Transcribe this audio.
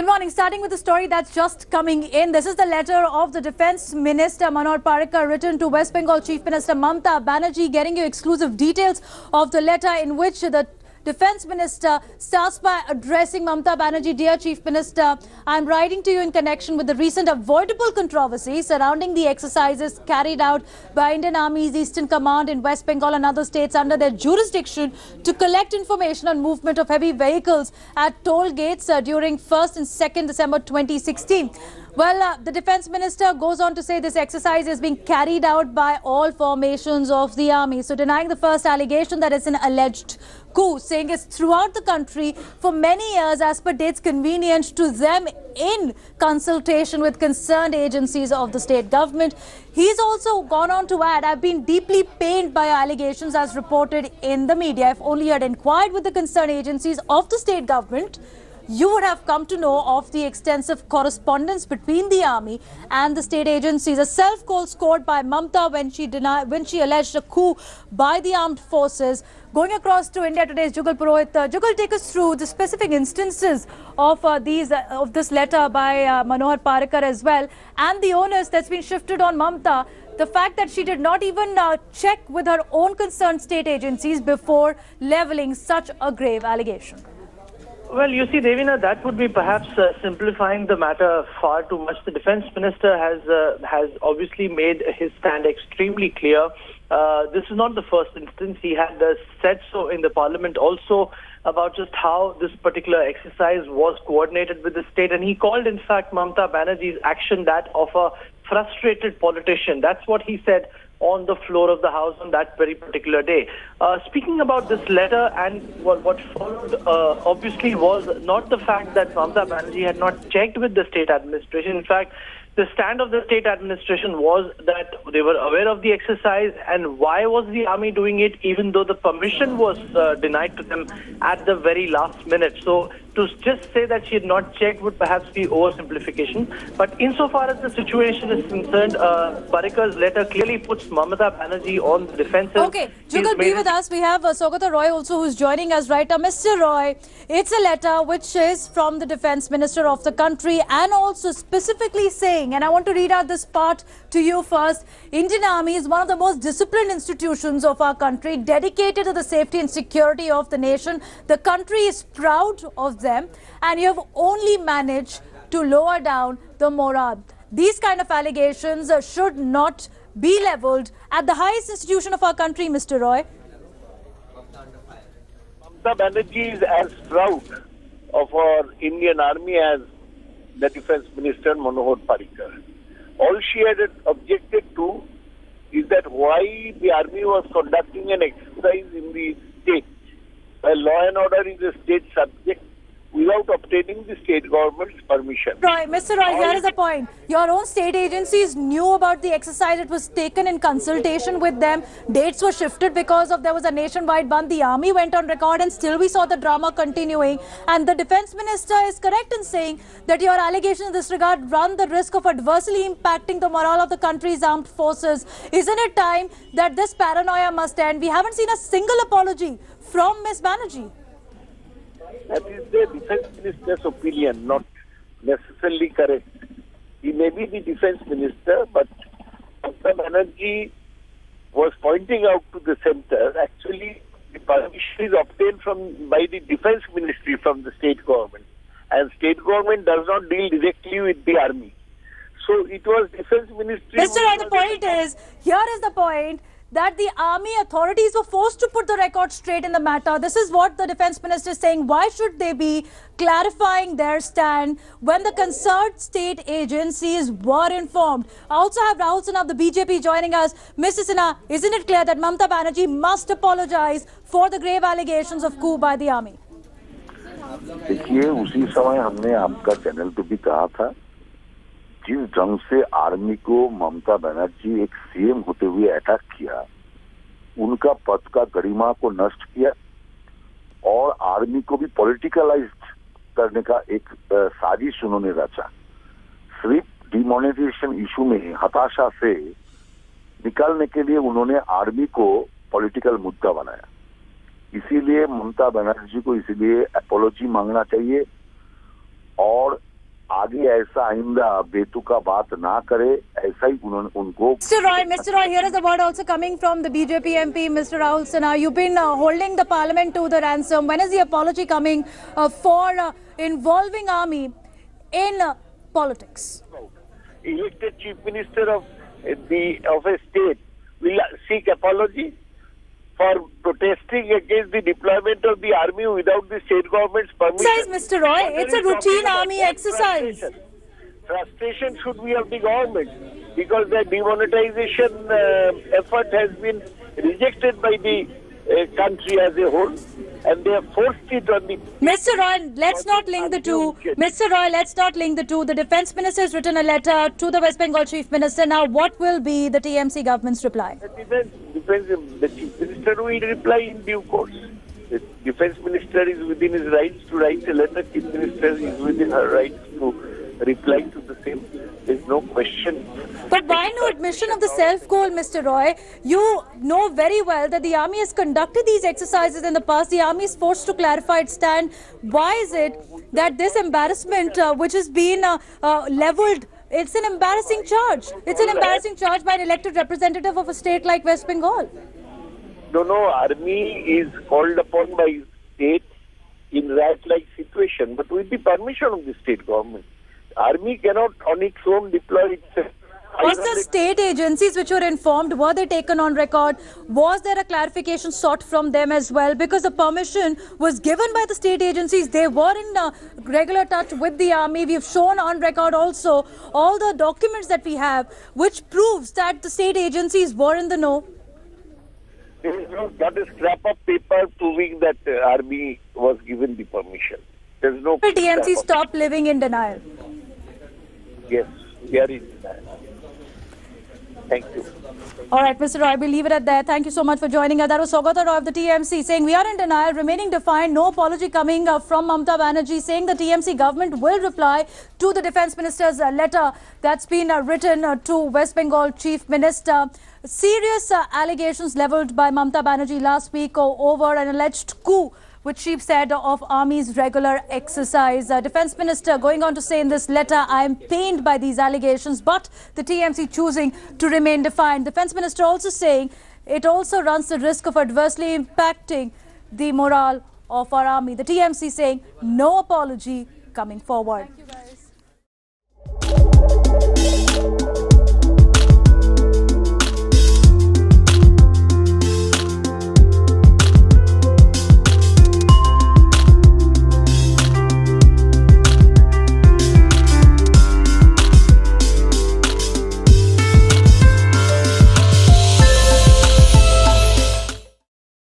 Good morning. Starting with the story that's just coming in. This is the letter of the Defence Minister Manohar Parrikar written to West Bengal Chief Minister Mamta Banerjee, getting you exclusive details of the letter in which the Defence Minister starts by addressing Mamta Banerjee. Dear Chief Minister, I'm writing to you in connection with the recent avoidable controversy surrounding the exercises carried out by Indian Army's Eastern Command in West Bengal and other states under their jurisdiction to collect information on movement of heavy vehicles at toll gates during 1st and 2nd December 2016. Well, the Defence Minister goes on to say this exercise is being carried out by all formations of the army. So denying the first allegation that it's an alleged coup, saying it's throughout the country for many years as per dates convenient to them in consultation with concerned agencies of the state government. He's also gone on to add, I've been deeply pained by allegations as reported in the media. If only you had inquired with the concerned agencies of the state government, you would have come to know of the extensive correspondence between the army and the state agencies. A self-goal scored by Mamta when she alleged a coup by the armed forces. Going across to India Today's Jugal Purohit. Jugal, take us through the specific instances of this letter by Manohar Parrikar as well, and the onus that's been shifted on Mamta. The fact that she did not even check with her own concerned state agencies before levelling such a grave allegation. Well, you see, Devina, that would be perhaps simplifying the matter far too much. The Defence Minister has obviously made his stand extremely clear. This is not the first instance. He had said so in the Parliament also about just how this particular exercise was coordinated with the state. And he called, in fact, Mamta Banerjee's action that of a frustrated politician. That's what he said on the floor of the House on that very particular day. Speaking about this letter and what followed, obviously was not the fact that Mamta Banerjee had not checked with the state administration. In fact, the stand of the state administration was that they were aware of the exercise, and why was the army doing it even though the permission was denied to them at the very last minute. So to just say that she had not checked would perhaps be oversimplification. But insofar as the situation is concerned, Parrikar's letter clearly puts Mamta Banerjee on the defensive. Okay, Jugal, be with us. We have Saugata Roy also who's joining us right now. Mr. Roy, it's a letter which is from the Defence Minister of the country and also specifically saying, and I want to read out this part to you first, Indian Army is one of the most disciplined institutions of our country, dedicated to the safety and security of the nation. The country is proud of them, and you have only managed to lower down the morale. These kind of allegations should not be levelled at the highest institution of our country, Mr. Roy. Mamta Banerjee is as proud of our Indian Army as the Defence Minister Manohar Parrikar. All she had objected to is that why the army was conducting an exercise in the state, while law and order is a state subject, without obtaining the state government's permission. Right, Mr. Roy, here is the point. Your own state agencies knew about the exercise. It was taken in consultation with them. Dates were shifted because of there was a nationwide ban. The army went on record and still we saw the drama continuing. And the Defence Minister is correct in saying that your allegations in this regard run the risk of adversely impacting the morale of the country's armed forces. Isn't it time that this paranoia must end? We haven't seen a single apology from Ms. Banerjee. That is the Defence Minister's opinion, not necessarily correct. He may be the Defence Minister, but Mamta Banerjee was pointing out to the centre, actually the permission is obtained by the Defence Ministry from the state government, and state government does not deal directly with the army. So it was Defence Ministry... Mr. Roy, the point is, here is the point, that the army authorities were forced to put the record straight in the matter. This is what the Defence Minister is saying. Why should they be clarifying their stand when the concerned state agencies were informed? I also have Rahul Sinha of the BJP joining us. Mr. Sinha, isn't it clear that Mamta Banerjee must apologize for the grave allegations of coup by the army? देखिए, उसी समय हमने आपका channel पे भी कहा था, जिस ढंग से आर्मी को ममता बनर्जी एक सीएम होते हुए अटैक किया, उनका पद का गरिमा को नष्ट किया और आर्मी को भी पॉलिटिकलाइज्ड करने का एक साजिश उन्होंने रचा। सिर्फ डिमोनेटाइजेशन इशू में हताशा से निकालने के लिए उन्होंने आर्मी को पॉलिटिकल मुद्दा बनाया। इसीलिए ममता बनर्जी को इसीलिए अपॉलॉजी मांगना चाहिए और आगे ऐसा आइंदा बेतुका बात ना करे, ऐसा ही उनको Mr. Roy, here is the word also coming from the BJP MP, Mr. Rahul Sinha. You've been holding the parliament to the ransom. When is the apology coming for involving army in politics? Elected chief minister of a state will seek apology for protesting against the deployment of the army without the state government's permission. Mr. Roy, it's a routine army exercise. Frustration should be of the government because the demonetization effort has been rejected by the country as a whole, and they have forced it on the... Mr. Roy, let's not link the two. Mr. Roy, let's not link the two. The defense minister has written a letter to the West Bengal chief minister. Now, what will be the TMC government's reply? The chief minister will reply in due course. The defense minister is within his rights to write a letter. Chief minister is within her rights to reply to the same. There's no question. But why no admission of the self-goal, Mr. Roy? You know very well that the army has conducted these exercises in the past. The army is forced to clarify its stand. Why is it that this embarrassment which has been levelled, it's an embarrassing charge. It's an embarrassing charge by an elected representative of a state like West Bengal. No, army is called upon by state in riot-like situation, but with the permission of the state government. Army cannot on its own deploy itself. Was the state agencies which were informed, were they taken on record? Was there a clarification sought from them as well? Because the permission was given by the state agencies. They were in regular touch with the army. We have shown on record also all the documents that we have, which proves that the state agencies were in the know. There is not a scrap of paper proving that army was given the permission. There is no... Will TMC stop living in denial? Yes, we are in denial. Thank you. All right, Mr. Roy, we'll leave it at that. Thank you so much for joining us. That was Saugata Roy of the TMC saying we are in denial, remaining defiant, no apology coming from Mamata Banerjee, saying the TMC government will reply to the defense minister's letter that's been written to West Bengal chief minister. Serious allegations levelled by Mamata Banerjee last week over an alleged coup, which she said of army's regular exercise. Defense minister going on to say in this letter, I am pained by these allegations, but the TMC choosing to remain defiant. Defense minister also saying it also runs the risk of adversely impacting the morale of our army. The TMC saying no apology coming forward.